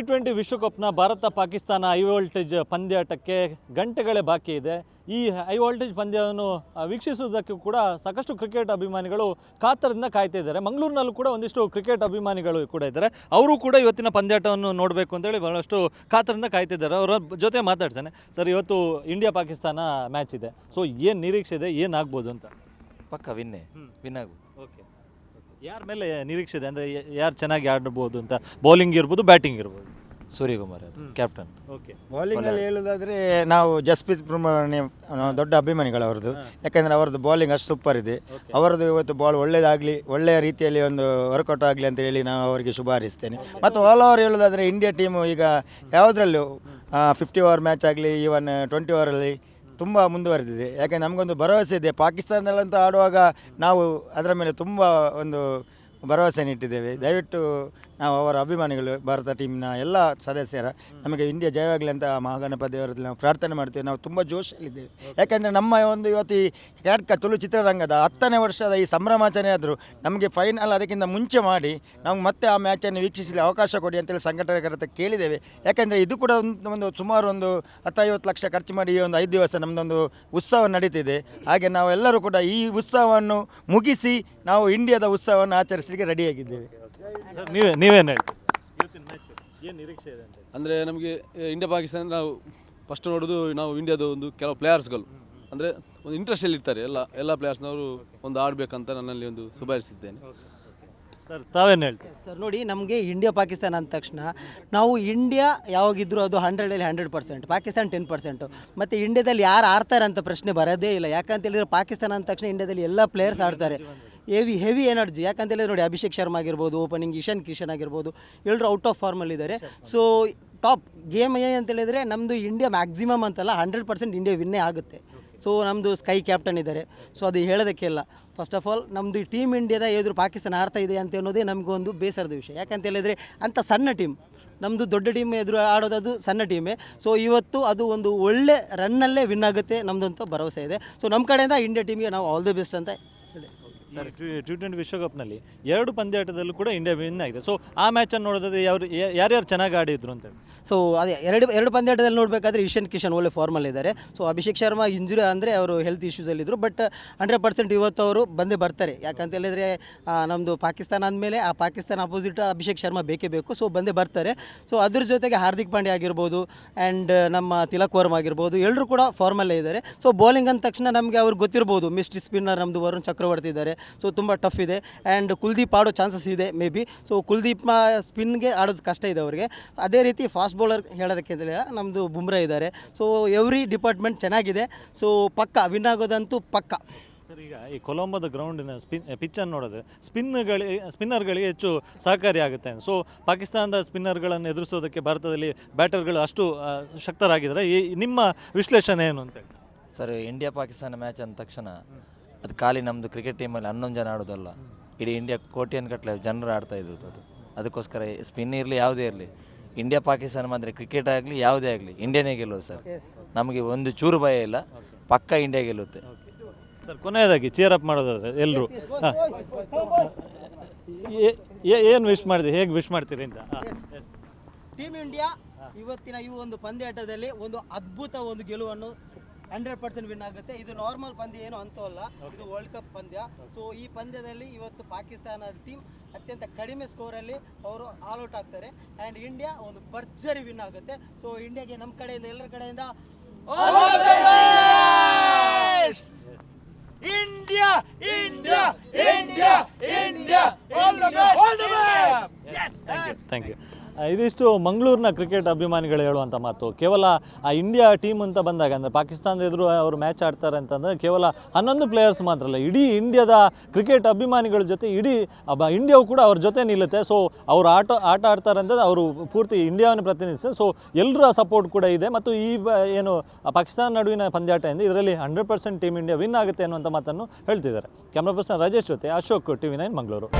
T20 ವಿಶ್ವಕಪ್ನ Bharat Pakistan high voltage ಪಂದ್ಯಾಟಕ್ಕೆ ಗಂಟೆಗಳೇ ಬಾಕಿ ಇದೆ. ಈ ಹೈ ವೋಲ್ಟೇಜ್ ಪಂದ್ಯವನ್ನು ವೀಕ್ಷಿಸುವುದಕ್ಕೂ ಕೂಡ ಸಾಕಷ್ಟು ಕ್ರಿಕೆಟ್ ಅಭಿಮಾನಿಗಳು ಕಾತರದಿಂದ ಕಾಯ್ತಾ ಇದ್ದಾರೆ. ಮಂಗಳೂರಿನಲ್ಲೂ ಕೂಡ ಒಂದಿಷ್ಟು ಕ್ರಿಕೆಟ್ ಅಭಿಮಾನಿಗಳು ಕೂಡ ಇದ್ದಾರೆ. ಅವರು ಕೂಡ ಇವತ್ತಿನ ಪಂದ್ಯಾಟವನ್ನು ನೋಡಬೇಕು ಅಂತೇಳಿ ಬಹಳಷ್ಟು ಕಾತರದಿಂದ ಕಾಯ್ತಿದ್ದಾರೆ. ಅವರ ಜೊತೆ ಮಾತಾಡ್ತಾನೆ. ಸರ್, ಇವತ್ತು ಇಂಡಿಯಾ ಪಾಕಿಸ್ತಾನ ಮ್ಯಾಚ್ ಇದೆ. ಸೊ ಏನು ನಿರೀಕ್ಷೆ ಇದೆ, ಏನಾಗ್ಬೋದು ಅಂತ? ಪಕ್ಕ ವಿನ್ ಆಗ್ಬೋದು. ಓಕೆ, ಯಾರ ಮೇಲೆ ನಿರೀಕ್ಷೆ ಇದೆ? ಅಂದರೆ ಯಾರು ಚೆನ್ನಾಗಿ ಆಡ್ಬೋದು ಅಂತ? ಬೌಲಿಂಗ್ ಇರ್ಬೋದು, ಬ್ಯಾಟಿಂಗ್ ಇರ್ಬೋದು? ಸೂರ್ಯಕುಮಾರ್ ಕ್ಯಾಪ್ಟನ್. ಓಕೆ, ಬೌಲಿಂಗಲ್ಲಿ ಹೇಳೋದಾದರೆ ನಾವು ಜಸ್ಪ್ರೀತ್ ಬುಮ್ರಾಹ್ನೇ ದೊಡ್ಡ ಅಭಿಮಾನಿಗಳು ಅವರದ್ದು. ಯಾಕೆಂದರೆ ಅವರದ್ದು ಬೌಲಿಂಗ್ ಅಷ್ಟು ಸೂಪರ್ ಇದೆ. ಅವರದ್ದು ಇವತ್ತು ಬಾಲ್ ಒಳ್ಳೆಯದಾಗಲಿ, ಒಳ್ಳೆಯ ರೀತಿಯಲ್ಲಿ ಒಂದು ವರ್ಕೌಟ್ ಆಗಲಿ ಅಂತ ಹೇಳಿ ನಾವು ಅವರಿಗೆ ಶುಭ ಹಾರೈಸ್ತೇನೆ. ಮತ್ತು ಆಲ್ ಓವರ್ ಹೇಳೋದಾದರೆ ಇಂಡಿಯಾ ಟೀಮು ಈಗ ಯಾವುದರಲ್ಲೂ 50 ಓವರ್ ಮ್ಯಾಚ್ ಆಗಲಿ, ಈವನ್ 20 ಓವರಲ್ಲಿ ತುಂಬ ಮುಂದುವರೆದಿದೆ. ಯಾಕೆಂದರೆ ನಮಗೊಂದು ಭರವಸೆ ಇದೆ. ಪಾಕಿಸ್ತಾನದಲ್ಲಂತೂ ಆಡುವಾಗ ನಾವು ಅದರ ಮೇಲೆ ತುಂಬ ಒಂದು ಭರವಸೆಯನ್ನು ಇಟ್ಟಿದ್ದೇವೆ. ದಯವಿಟ್ಟು ನಾವು ಅವರ ಅಭಿಮಾನಿಗಳು, ಭಾರತ ಟೀಮ್ನ ಎಲ್ಲ ಸದಸ್ಯರ ನಮಗೆ ಇಂಡಿಯಾ ಜಯವಾಗಲಿ ಅಂತ ಮಹಾಗಣಪತಿ ಅವರಲ್ಲಿ ನಾವು ಪ್ರಾರ್ಥನೆ ಮಾಡ್ತೇವೆ. ನಾವು ತುಂಬ ಜೋಶಲ್ಲಿದ್ದೇವೆ. ಯಾಕೆಂದರೆ ನಮ್ಮ ಒಂದು ಇವತ್ತು ಈ ಕ್ಯಾಟ್ಕ ತುಳು ಚಿತ್ರರಂಗದ 10ನೇ ವರ್ಷದ ಈ ಸಂಭ್ರಮಾಚರಣೆ ಆದರೂ ನಮಗೆ ಫೈನಲ್ ಅದಕ್ಕಿಂತ ಮುಂಚೆ ಮಾಡಿ ನಮ್ಗೆ ಮತ್ತೆ ಆ ಮ್ಯಾಚನ್ನು ವೀಕ್ಷಿಸಲಿ ಅವಕಾಶ ಕೊಡಿ ಅಂತೇಳಿ ಸಂಘಟಕರ ಹತ್ರ ಕೇಳಿದ್ದೇವೆ. ಯಾಕೆಂದರೆ ಇದು ಕೂಡ ಒಂದು ಸುಮಾರು ಒಂದು 10-50 ಲಕ್ಷ ಖರ್ಚು ಮಾಡಿ ಈ ಒಂದು 5 ದಿವಸ ನಮ್ಮದೊಂದು ಉತ್ಸವ ನಡೀತಿದೆ. ಹಾಗೆ ನಾವೆಲ್ಲರೂ ಕೂಡ ಈ ಉತ್ಸವವನ್ನು ಮುಗಿಸಿ ನಾವು ಇಂಡಿಯಾದ ಉತ್ಸವವನ್ನು ಆಚರಿಸಲಿಕ್ಕೆ ರೆಡಿಯಾಗಿದ್ದೇವೆ. ನೀವೇನು ಹೇಳ್ತೀವಿ? ಇವತ್ತಿನ ಮ್ಯಾಚ್ ಏನು ನಿರೀಕ್ಷೆ ಇದೆ ಅಂತ? ಅಂದರೆ ನಮಗೆ ಇಂಡಿಯಾ ಪಾಕಿಸ್ತಾನ ನಾವು ಫಸ್ಟ್ ನೋಡೋದು, ನಾವು ಇಂಡಿಯಾದ ಒಂದು ಕೆಲವು ಪ್ಲೇಯರ್ಸ್ಗಳು ಅಂದರೆ ಒಂದು ಇಂಟ್ರೆಸ್ಟಲ್ಲಿ ಇರ್ತಾರೆ. ಎಲ್ಲ ಪ್ಲೇಯರ್ಸ್ನವರು ಒಂದು ಆಡಬೇಕಂತ ನನ್ನಲ್ಲಿ ಒಂದು ಶುಭಾಯಿಸಿದ್ದೇನೆ. ಸರ್, ತಾವೇನು ಹೇಳ್ತೀವಿ? ಸರ್ ನೋಡಿ, ನಮಗೆ ಇಂಡಿಯಾ ಪಾಕಿಸ್ತಾನ ಅಂದ ತಕ್ಷಣ ನಾವು ಇಂಡಿಯಾ ಯಾವಾಗಿದ್ದರೂ ಅದು 100ರಲ್ಲಿ 100%, ಪಾಕಿಸ್ತಾನ 10%. ಮತ್ತು ಇಂಡಿಯಾದಲ್ಲಿ ಯಾರು ಆಡ್ತಾರೆ ಅಂತ ಪ್ರಶ್ನೆ ಬರೋದೇ ಇಲ್ಲ. ಯಾಕಂತ ಹೇಳಿದರೆ ಪಾಕಿಸ್ತಾನ ಅಂದ ತಕ್ಷಣ ಇಂಡಿಯಾದಲ್ಲಿ ಎಲ್ಲ ಪ್ಲೇಯರ್ಸ್ ಆಡ್ತಾರೆ. Heavy energy. ಯಾಕಂತ ಹೇಳಿದ್ರೆ ನೋಡಿ, ಅಭಿಷೇಕ್ ಶರ್ಮಾ ಆಗಿರ್ಬೋದು, ಓಪನಿಂಗ್ ಇಶಾನ್ ಕಿಶನ್ ಆಗಿರ್ಬೋದು, ಎಲ್ಲರೂ ಔಟ್ ಆಫ್ ಫಾರ್ಮಲ್ಲಿದ್ದಾರೆ. ಸೊ ಟಾಪ್ ಗೇಮ್ ಏನಂತ ಹೇಳಿದರೆ ನಮ್ಮದು ಇಂಡಿಯಾ ಮ್ಯಾಕ್ಸಿಮಮ್ ಅಂತಲ್ಲ 100% ಇಂಡಿಯಾ ವಿನ್ನೇ ಆಗುತ್ತೆ. ಸೊ ನಮ್ಮದು ಸ್ಕೈ ಕ್ಯಾಪ್ಟನ್ ಇದ್ದಾರೆ. ಸೊ ಅದು ಹೇಳೋದಕ್ಕೆ ಇಲ್ಲ. ಫಸ್ಟ್ ಆಫ್ ಆಲ್ ನಮ್ಮದು ಟೀಮ್ ಇಂಡಿಯಾದ ಎದುರು ಪಾಕಿಸ್ತಾನ ಆಡ್ತಾ ಇದೆ ಅಂತ ಅನ್ನೋದೇ ನಮಗೊಂದು ಬೇಸರದ ವಿಷಯ. ಯಾಕಂತ ಹೇಳಿದರೆ ಅಂಥ ಸಣ್ಣ ಟೀಮ್, ನಮ್ಮದು ದೊಡ್ಡ ಟೀಮ್ ಎದುರು ಆಡೋದು ಸಣ್ಣ ಟೀಮೇ. ಸೊ ಇವತ್ತು ಅದು ಒಂದು ಒಳ್ಳೆ ರನ್ನಲ್ಲೇ ವಿನ್ ಆಗುತ್ತೆ ನಮ್ಮದಂತೂ ಭರವಸೆ ಇದೆ. ಸೊ ನಮ್ಮ ಕಡೆಯಿಂದ ಇಂಡಿಯಾ ಟೀಮ್ಗೆ ನಾವು ಆಲ್ ದಿ ಬೆಸ್ಟ್ ಅಂತ ಹೇಳಿ. ಸರ್, T20 ವಿಶ್ವಕಪ್ನಲ್ಲಿ 2 ಪಂದ್ಯಾಟದಲ್ಲೂ ಕೂಡ ಇಂಡಿಯಾ ವಿನ್ ಆಗಿದೆ. ಸೊ ಆ ಮ್ಯಾಚನ್ನು ನೋಡೋದಾದ್ರೆ ಯಾರ್ಯಾರು ಚೆನ್ನಾಗಿ ಆಡಿದ್ರು ಅಂತೇಳಿ? ಸೊ ಅದೇ ಎರಡು ಪಂದ್ಯಾಟದಲ್ಲಿ ನೋಡಬೇಕಾದ್ರೆ ಇಶಾನ್ ಕಿಶನ್ ಒಳ್ಳೆ ಫಾರ್ಮಲ್ಲಿದ್ದಾರೆ. ಸೊ ಅಭಿಷೇಕ್ ಶರ್ಮಾ ಇಂಜುರಿ ಅಂದರೆ ಅವರು ಹೆಲ್ತ್ ಇಶ್ಯೂಸಲ್ಲಿದ್ದರು. ಬಟ್ 100% ಇವತ್ತು ಅವರು ಬಂದೇ ಬರ್ತಾರೆ. ಯಾಕಂತ ಹೇಳಿದರೆ ನಮ್ಮದು ಪಾಕಿಸ್ತಾನ ಅಂದಮೇಲೆ ಆ ಪಾಕಿಸ್ತಾನ ಅಪೋಸಿಟ್ ಅಭಿಷೇಕ್ ಶರ್ಮಾ ಬೇಕೇ ಬೇಕು. ಸೊ ಬಂದೇ ಬರ್ತಾರೆ. ಸೊ ಅದ್ರ ಜೊತೆಗೆ ಹಾರ್ದಿಕ್ ಪಾಂಡ್ಯ ಆಗಿರ್ಬೋದು ಆ್ಯಂಡ್ ನಮ್ಮ ತಿಲಕ್ ವರ್ಮ ಆಗಿರ್ಬೋದು, ಎಲ್ಲರೂ ಕೂಡ ಫಾರ್ಮಲ್ಲೇ ಇದ್ದಾರೆ. ಸೊ ಬೌಲಿಂಗ್ ಅಂದ ತಕ್ಷಣ ನಮಗೆ ಅವ್ರಿಗೆ ಗೊತ್ತಿರ್ಬೋದು, ಮಿಸ್ಟ್ರಿ ಸ್ಪಿನ್ನರ್ ನಮ್ಮದು ವರುಣ್ ಚಕ್ರವರ್ತಿ ಇದ್ದಾರೆ. ಸೊ ತುಂಬ ಟಫ್ ಇದೆ. ಆ್ಯಂಡ್ ಕುಲ್ದೀಪ್ ಆಡೋ ಚಾನ್ಸಸ್ ಇದೆ ಮೇ ಬಿ. ಸೊ ಕುಲ್ದೀಪ್ ಸ್ಪಿನ್ಗೆ ಆಡೋದು ಕಷ್ಟ ಇದೆ ಅವರಿಗೆ. ಅದೇ ರೀತಿ ಫಾಸ್ಟ್ ಬೌಲರ್ ಹೇಳೋದಕ್ಕೆ ನಮ್ಮದು ಬುಮ್ರಾ ಇದ್ದಾರೆ. ಸೊ ಎವ್ರಿ ಡಿಪಾರ್ಟ್ಮೆಂಟ್ ಚೆನ್ನಾಗಿದೆ. ಸೊ ಪಕ್ಕ ವಿನ್ ಆಗೋದಂತೂ ಪಕ್ಕ. ಸರ್, ಈಗ ಈ ಕೊಲಂಬೋದ ಗ್ರೌಂಡಿನ ಪಿಚ್ಚನ್ನು ನೋಡಿದ್ರೆ ಸ್ಪಿನ್ನರ್ಗಳಿಗೆ ಹೆಚ್ಚು ಸಹಕಾರಿ ಆಗುತ್ತೆ. ಸೊ ಪಾಕಿಸ್ತಾನದ ಸ್ಪಿನ್ನರ್ಗಳನ್ನು ಎದುರಿಸೋದಕ್ಕೆ ಭಾರತದಲ್ಲಿ ಬ್ಯಾಟರ್ಗಳು ಅಷ್ಟು ಶಕ್ತರಾಗಿದ್ದಾರೆ. ನಿಮ್ಮ ವಿಶ್ಲೇಷಣೆ ಏನು ಅಂತ ಹೇಳಿ? ಸರ್, ಇಂಡಿಯಾ ಪಾಕಿಸ್ತಾನ ಮ್ಯಾಚ್ ಅಂದ ತಕ್ಷಣ ಅದು ಖಾಲಿ ನಮ್ಮದು ಕ್ರಿಕೆಟ್ ಟೀಮಲ್ಲಿ 11 ಜನ ಆಡೋದಲ್ಲ, ಇಡೀ ಇಂಡಿಯಾ ಕೋಟಿಯನ್ಗಟ್ಟಲೆ ಜನರು ಆಡ್ತಾ ಇದ್ದು. ಅದಕ್ಕೋಸ್ಕರ ಸ್ಪಿನ್ ಇರಲಿ ಯಾವುದೇ ಇರಲಿ, ಇಂಡಿಯಾ ಪಾಕಿಸ್ತಾನ ಮಾತ್ರ ಕ್ರಿಕೆಟ್ ಆಗಲಿ ಯಾವುದೇ ಆಗಲಿ ಇಂಡಿಯಾನೇ ಗೆಲ್ಲೋದು ಸರ್. ನಮಗೆ ಒಂದು ಚೂರು ಭಯ ಇಲ್ಲ, ಪಕ್ಕ ಇಂಡಿಯಾ ಗೆಲ್ಲುತ್ತೆ. ಸರ್, ಕೊನೆಯದಾಗಿ ಚೇರ್ ಅಪ್ ಮಾಡೋದಾದ್ರೆ ಎಲ್ಲರೂ ಏನು ವಿಶ್ ಮಾಡಿದೆ, ಹೇಗೆ ವಿಶ್ ಮಾಡ್ತೀರಿ ಅಂತ? ಟೀಮ್ ಇಂಡಿಯಾ ಇವತ್ತಿನ ಈ ಒಂದು ಪಂದ್ಯಾಟದಲ್ಲಿ ಒಂದು ಅದ್ಭುತ ಒಂದು ಗೆಲುವನ್ನು 100% ವಿನ್ ಆಗುತ್ತೆ. ಇದು ನಾರ್ಮಲ್ ಪಂದ್ಯ ಏನು ಅಂತವಲ್ಲ, ಇದು ವರ್ಲ್ಡ್ ಕಪ್ ಪಂದ್ಯ. ಸೊ ಈ ಪಂದ್ಯದಲ್ಲಿ ಇವತ್ತು ಪಾಕಿಸ್ತಾನ ಟೀಮ್ ಅತ್ಯಂತ ಕಡಿಮೆ ಸ್ಕೋರಲ್ಲಿ ಅವರು ಆಲ್ ಔಟ್ ಆಗ್ತಾರೆ. ಆ್ಯಂಡ್ ಇಂಡಿಯಾ ಒಂದು ಭರ್ಜರಿ ವಿನ್ ಆಗುತ್ತೆ. ಸೊ ಇಂಡಿಯಾಗೆ ನಮ್ಮ ಕಡೆಯಿಂದ, ಎಲ್ಲರ ಕಡೆಯಿಂದ India India India India thank you. ಇದಿಷ್ಟು ಮಂಗಳೂರಿನ ಕ್ರಿಕೆಟ್ ಅಭಿಮಾನಿಗಳು ಹೇಳುವಂಥ ಮಾತು. ಕೇವಲ ಆ ಇಂಡಿಯಾ ಟೀಮ್ ಅಂತ ಬಂದಾಗ, ಅಂದರೆ ಪಾಕಿಸ್ತಾನದ ಎದುರು ಅವರು ಮ್ಯಾಚ್ ಆಡ್ತಾರೆ ಅಂತಂದರೆ ಕೇವಲ 11 ಪ್ಲೇಯರ್ಸ್ ಮಾತ್ರ ಅಲ್ಲ, ಇಡೀ ಇಂಡಿಯಾದ ಕ್ರಿಕೆಟ್ ಅಭಿಮಾನಿಗಳ ಜೊತೆ ಇಡೀ ಇಂಡಿಯಾವು ಕೂಡ ಅವ್ರ ಜೊತೆ ನಿಲ್ಲುತ್ತೆ. ಸೊ ಅವರು ಆಟ ಆಡ್ತಾರೆ ಅಂತ ಅವರು ಪೂರ್ತಿ ಇಂಡಿಯಾವನ್ನು ಪ್ರತಿನಿಧಿಸ್ತಾರೆ. ಸೊ ಎಲ್ಲರ ಸಪೋರ್ಟ್ ಕೂಡ ಇದೆ. ಮತ್ತು ಈ ಏನು ಪಾಕಿಸ್ತಾನ ನಡುವಿನ ಪಂದ್ಯಾಟ ಎಂದು ಇದರಲ್ಲಿ 100% ಟೀಮ್ ಇಂಡಿಯಾ ವಿನ್ ಆಗುತ್ತೆ ಅನ್ನುವಂಥ ಮಾತನ್ನು ಹೇಳ್ತಿದ್ದಾರೆ. ಕ್ಯಾಮ್ರಾ ಪರ್ಸನ್ ರಾಜೇಶ್ ಜೊತೆ ಅಶೋಕ್, TV9 ಮಂಗಳೂರು.